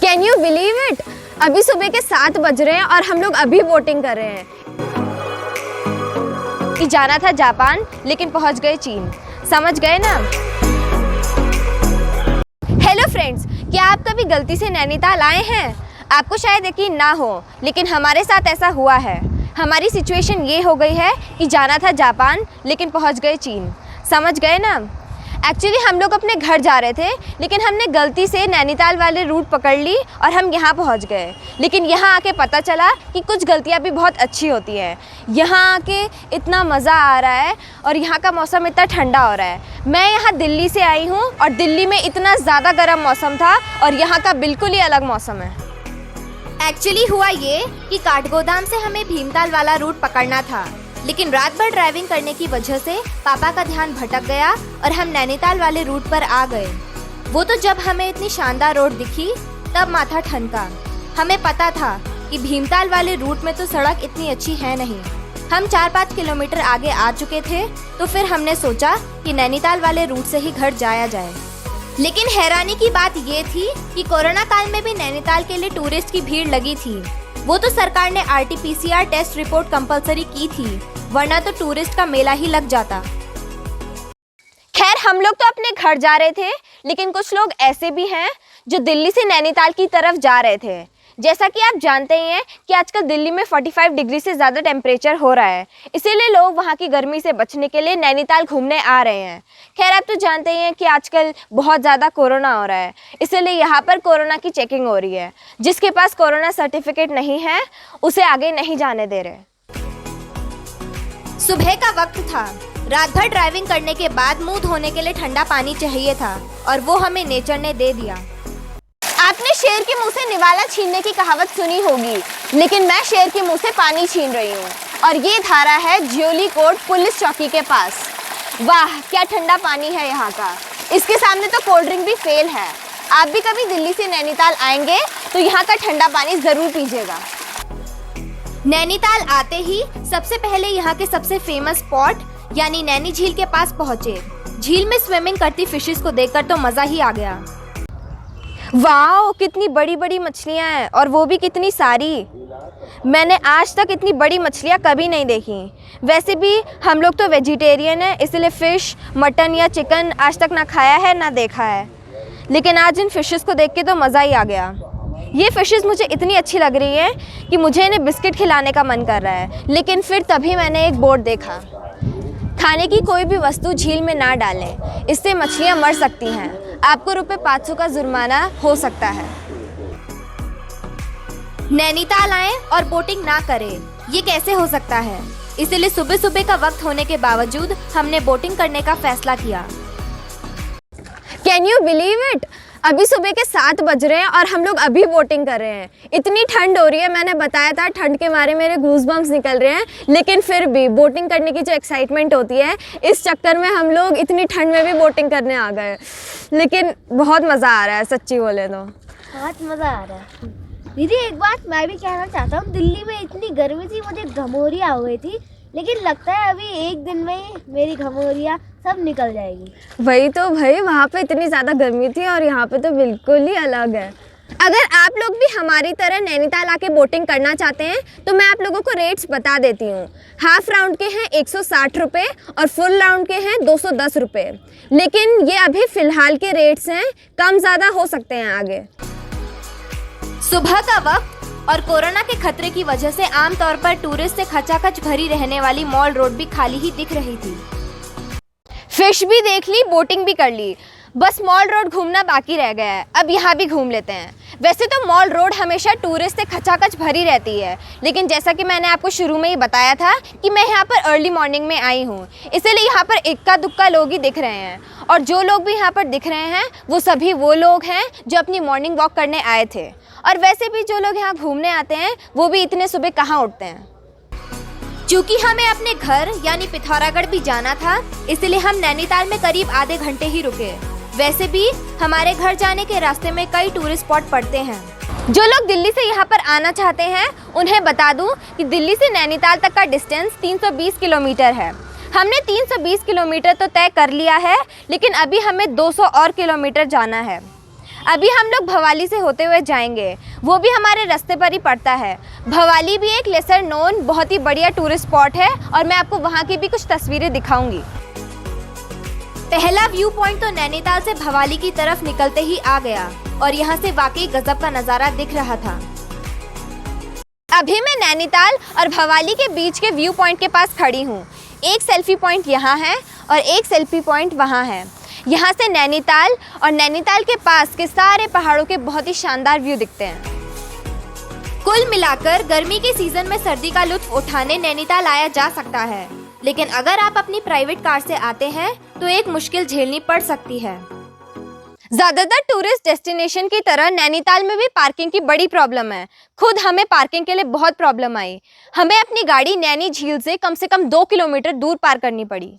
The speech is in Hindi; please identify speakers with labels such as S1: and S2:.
S1: Can you believe it? अभी सुबह के 7 बज रहे हैं और हम लोग अभी वोटिंग कर रहे हैं। कि जाना था जापान लेकिन पहुंच गए चीन। समझ गए ना? हेलो फ्रेंड्स, क्या आप कभी गलती से नैनीताल आए हैं? आपको शायद यकीन ना हो, लेकिन हमारे साथ ऐसा हुआ है। हमारी सिचुएशन ये हो गई है कि जाना था जापान लेकिन पहुंच गए चीन। समझ गए ना? एक्चुअली हम लोग अपने घर जा रहे थे, लेकिन हमने गलती से नैनीताल वाले रूट पकड़ ली और हम यहाँ पहुँच गए। लेकिन यहाँ आके पता चला कि कुछ गलतियाँ भी बहुत अच्छी होती हैं। यहाँ आके इतना मज़ा आ रहा है और यहाँ का मौसम इतना ठंडा हो रहा है। मैं यहाँ दिल्ली से आई हूँ और दिल्ली में इतना ज़्यादा गर्म मौसम था और यहाँ का बिल्कुल ही अलग मौसम है। एक्चुअली हुआ ये कि काठगोदाम से हमें भीमताल वाला रूट पकड़ना था, लेकिन रात भर ड्राइविंग करने की वजह से पापा का ध्यान भटक गया और हम नैनीताल वाले रूट पर आ गए। वो तो जब हमें इतनी शानदार रोड दिखी तब माथा ठनका। हमें पता था कि भीमताल वाले रूट में तो सड़क इतनी अच्छी है नहीं। हम 4-5 किलोमीटर आगे आ चुके थे, तो फिर हमने सोचा कि नैनीताल वाले रूट से ही घर जाया जाए। लेकिन हैरानी की बात ये थी कि कोरोना काल में भी नैनीताल के लिए टूरिस्ट की भीड़ लगी थी। वो तो सरकार ने RT-PCR टेस्ट रिपोर्ट कंपलसरी की थी, वरना तो टूरिस्ट का मेला ही लग जाता। खैर, हम लोग तो अपने घर जा रहे थे, लेकिन कुछ लोग ऐसे भी हैं जो दिल्ली से नैनीताल की तरफ जा रहे थे। जैसा कि आप जानते ही हैं कि आजकल दिल्ली में 45 डिग्री से ज़्यादा टेम्परेचर हो रहा है, इसीलिए लोग वहाँ की गर्मी से बचने के लिए नैनीताल घूमने आ रहे हैं। खैर, आप तो जानते ही हैं कि आजकल बहुत ज़्यादा कोरोना हो रहा है, इसीलिए यहाँ पर कोरोना की चेकिंग हो रही है। जिसके पास कोरोना सर्टिफिकेट नहीं है उसे आगे नहीं जाने दे रहे। सुबह का वक्त था। रात भर ड्राइविंग करने के बाद मुंह धोने के लिए ठंडा पानी चाहिए था और वो हमें नेचर ने दे दिया। आपने शेर के मुंह से निवाला छीनने की कहावत सुनी होगी, लेकिन मैं शेर के मुंह से पानी छीन रही हूँ और ये धारा है ज्योली कोट पुलिस चौकी के पास। वाह, क्या ठंडा पानी है यहाँ का। इसके सामने तो कोल्ड ड्रिंक भी फेल है। आप भी कभी दिल्ली से नैनीताल आएंगे तो यहाँ का ठंडा पानी जरूर पीजिएगा। नैनीताल आते ही सबसे पहले यहाँ के सबसे फेमस स्पॉट यानी नैनी झील के पास पहुँचे। झील में स्विमिंग करती फिशेस को देखकर तो मज़ा ही आ गया। वाओ, कितनी बड़ी बड़ी मछलियाँ हैं और वो भी कितनी सारी। मैंने आज तक इतनी बड़ी मछलियाँ कभी नहीं देखी। वैसे भी हम लोग तो वेजिटेरियन हैं, इसलिए फ़िश, मटन या चिकन आज तक ना खाया है ना देखा है। लेकिन आज इन फिशेस को देख के तो मज़ा ही आ गया। ये फिशेस मुझे इतनी अच्छी लग रही है कि मुझे इन्हें बिस्किट खिलाने का मन कर रहा है। लेकिन फिर तभी मैंने एक बोर्ड देखा, खाने की कोई भी वस्तु झील में ना डालें, इससे मछलियाँ मर सकती हैं। आपको ₹500 का जुर्माना हो सकता है। नैनीताल आए और बोटिंग ना करें, ये कैसे हो सकता है? इसलिए सुबह सुबह का वक्त होने के बावजूद हमने बोटिंग करने का फैसला किया। Can you believe it? अभी सुबह के 7 बज रहे हैं और हम लोग अभी वोटिंग कर रहे हैं। इतनी ठंड हो रही है, मैंने बताया था ठंड के मारे मेरे गूज़बम्स निकल रहे हैं, लेकिन फिर भी वोटिंग करने की जो एक्साइटमेंट होती है, इस चक्कर में हम लोग इतनी ठंड में भी वोटिंग करने आ गए। लेकिन बहुत मज़ा आ रहा है, सच्ची बोले तो
S2: बहुत मज़ा आ रहा है। दीदी, एक बात मैं भी कहना चाहता हूँ, दिल्ली में इतनी गर्मी थी, मुझे घमौरियाँ हो गई थी, लेकिन लगता है अभी एक दिन में ही मेरी घमौरियाँ सब निकल जाएगी।
S1: वही तो भाई, वहाँ पे इतनी ज़्यादा गर्मी थी और यहाँ पे तो बिल्कुल ही अलग है। अगर आप लोग भी हमारी तरह नैनीताल आके बोटिंग करना चाहते हैं तो मैं आप लोगों को रेट्स बता देती हूँ। हाफ राउंड के हैं 160 रुपये और फुल राउंड के हैं 210 रुपये। लेकिन ये अभी फ़िलहाल के रेट्स हैं, कम ज़्यादा हो सकते हैं आगे। सुबह का वक्त और कोरोना के खतरे की वजह से आमतौर पर टूरिस्ट से खचाखच भरी रहने वाली मॉल रोड भी खाली ही दिख रही थी। फिश भी देख ली, बोटिंग भी कर ली, बस मॉल रोड घूमना बाकी रह गया है। अब यहाँ भी घूम लेते हैं। वैसे तो मॉल रोड हमेशा टूरिस्ट से खचाखच भरी रहती है, लेकिन जैसा कि मैंने आपको शुरू में ही बताया था कि मैं यहाँ पर अर्ली मॉर्निंग में आई हूँ, इसलिए यहाँ पर इक्का दुक्का लोग ही दिख रहे हैं। और जो लोग भी यहाँ पर दिख रहे हैं वो सभी वो लोग हैं जो अपनी मॉर्निंग वॉक करने आए थे। और वैसे भी जो लोग यहाँ घूमने आते हैं वो भी इतने सुबह कहाँ उठते हैं। चूँकि हमें अपने घर यानी पिथौरागढ़ भी जाना था, इसलिए हम नैनीताल में करीब आधे घंटे ही रुके। वैसे भी हमारे घर जाने के रास्ते में कई टूरिस्ट स्पॉट पड़ते हैं। जो लोग दिल्ली से यहाँ पर आना चाहते हैं उन्हें बता दूं कि दिल्ली से नैनीताल तक का डिस्टेंस 320 किलोमीटर है। हमने 320 किलोमीटर तो तय कर लिया है, लेकिन अभी हमें 200 और किलोमीटर जाना है। अभी हम लोग भवाली से होते हुए जाएंगे, वो भी हमारे रास्ते पर ही पड़ता है। भवाली भी एक लेसर नोन बहुत ही बढ़िया टूरिस्ट स्पॉट है और मैं आपको वहाँ की भी कुछ तस्वीरें दिखाऊंगी। पहला व्यू पॉइंट तो नैनीताल से भवाली की तरफ निकलते ही आ गया और यहाँ से वाकई गजब का नज़ारा दिख रहा था। अभी मैं नैनीताल और भवाली के बीच के व्यू पॉइंट के पास खड़ी हूँ। एक सेल्फी पॉइंट यहाँ है और एक सेल्फी पॉइंट वहाँ है। यहाँ से नैनीताल और नैनीताल के पास के सारे पहाड़ों के बहुत ही शानदार व्यू दिखते हैं। कुल मिलाकर गर्मी के सीजन में सर्दी का लुत्फ उठाने नैनीताल आया जा सकता है, लेकिन अगर आप अपनी प्राइवेट कार से आते हैं तो एक मुश्किल झेलनी पड़ सकती है। ज्यादातर टूरिस्ट डेस्टिनेशन की तरह नैनीताल में भी पार्किंग की बड़ी प्रॉब्लम है। खुद हमें पार्किंग के लिए बहुत प्रॉब्लम आई। हमें अपनी गाड़ी नैनी झील से कम 2 किलोमीटर दूर पार्क करनी पड़ी।